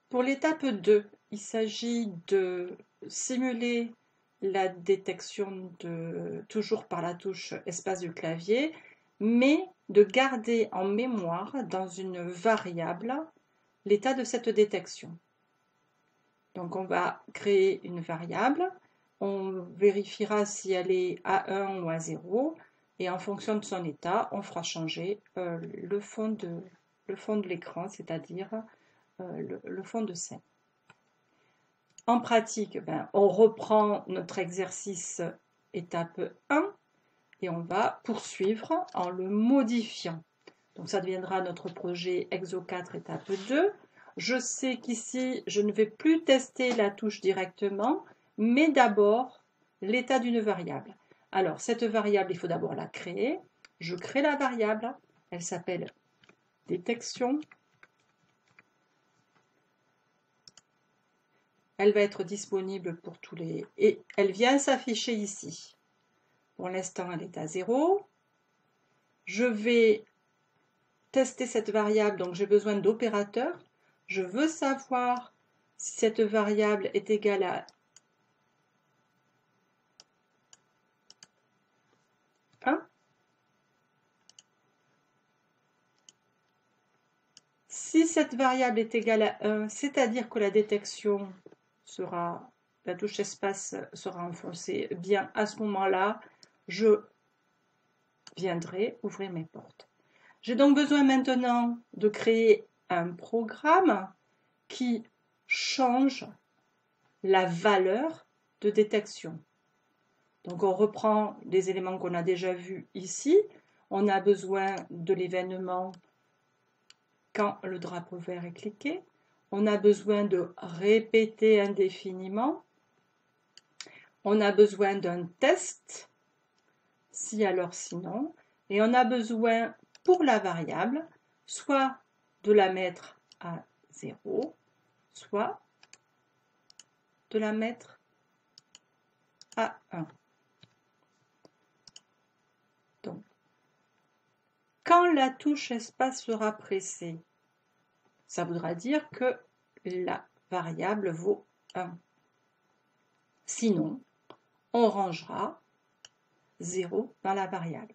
Pour l'étape 2, il s'agit de simuler la détection toujours par la touche espace du clavier, mais de garder en mémoire dans une variable l'état de cette détection. Donc on va créer une variable, on vérifiera si elle est à 1 ou à 0, et en fonction de son état, on fera changer le fond de l'écran, c'est-à-dire le fond de scène. En pratique, on reprend notre exercice étape 1 et on va poursuivre en le modifiant. Donc ça deviendra notre projet EXO 4 étape 2. Je sais qu'ici, je ne vais plus tester la touche directement, mais d'abord l'état d'une variable. Alors cette variable, il faut d'abord la créer. Je crée la variable, elle s'appelle détection. Elle va être disponible pour tous les... Et elle vient s'afficher ici. Pour l'instant, elle est à 0. Je vais tester cette variable, donc j'ai besoin d'opérateurs. Je veux savoir si cette variable est égale à 1. Si cette variable est égale à 1, c'est-à-dire que la détection sera, la touche espace sera enfoncée, bien à ce moment-là, je viendrai ouvrir mes portes. J'ai donc besoin maintenant de créer un programme qui change la valeur de détection. Donc on reprend les éléments qu'on a déjà vus ici. On a besoin de l'événement quand le drapeau vert est cliqué. On a besoin de répéter indéfiniment. On a besoin d'un test, si alors sinon. Et on a besoin pour la variable, soit de la mettre à 0, soit de la mettre à 1. Donc, quand la touche espace sera pressée, ça voudra dire que la variable vaut 1. Sinon, on rangera 0 dans la variable.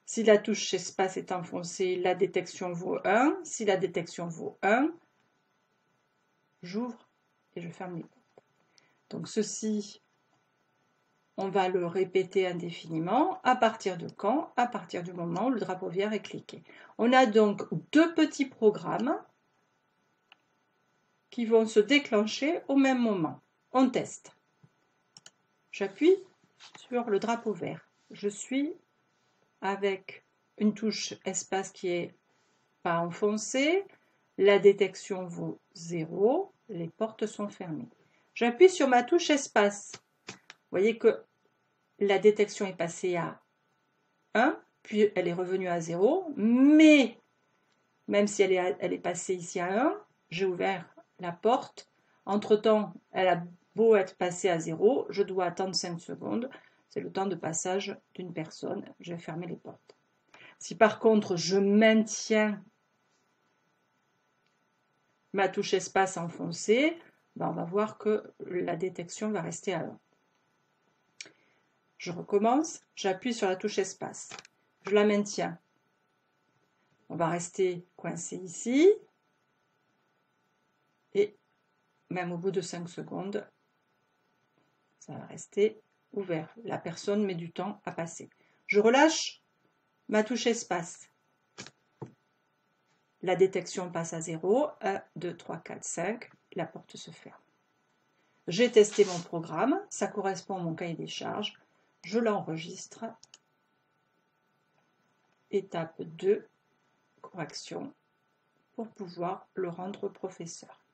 Si la touche espace est enfoncée, la détection vaut 1. Si la détection vaut 1, j'ouvre et je ferme les portes. Donc ceci, on va le répéter indéfiniment. À partir de quand? À partir du moment où le drapeau vert est cliqué. On a donc deux petits programmes qui vont se déclencher au même moment. On teste. J'appuie sur le drapeau vert. Je suis avec une touche espace qui est pas enfoncée. La détection vaut 0. Les portes sont fermées. J'appuie sur ma touche espace. Vous voyez que la détection est passée à 1, puis elle est revenue à 0. Mais, même si elle est passée ici à 1, j'ai ouvert la porte. Entre-temps, elle a beau être passée à 0, je dois attendre 5 secondes. C'est le temps de passage d'une personne. Je vais fermer les portes. Si par contre, je maintiens ma touche espace enfoncée, on va voir que la détection va rester à 1. Je recommence, j'appuie sur la touche espace. Je la maintiens. On va rester coincé ici. Et même au bout de 5 secondes, ça va rester ouvert. La personne met du temps à passer. Je relâche ma touche espace. La détection passe à 0. 1, 2, 3, 4, 5. La porte se ferme. J'ai testé mon programme. Ça correspond à mon cahier des charges. Je l'enregistre. Étape 2, correction, pour pouvoir le rendre au professeur.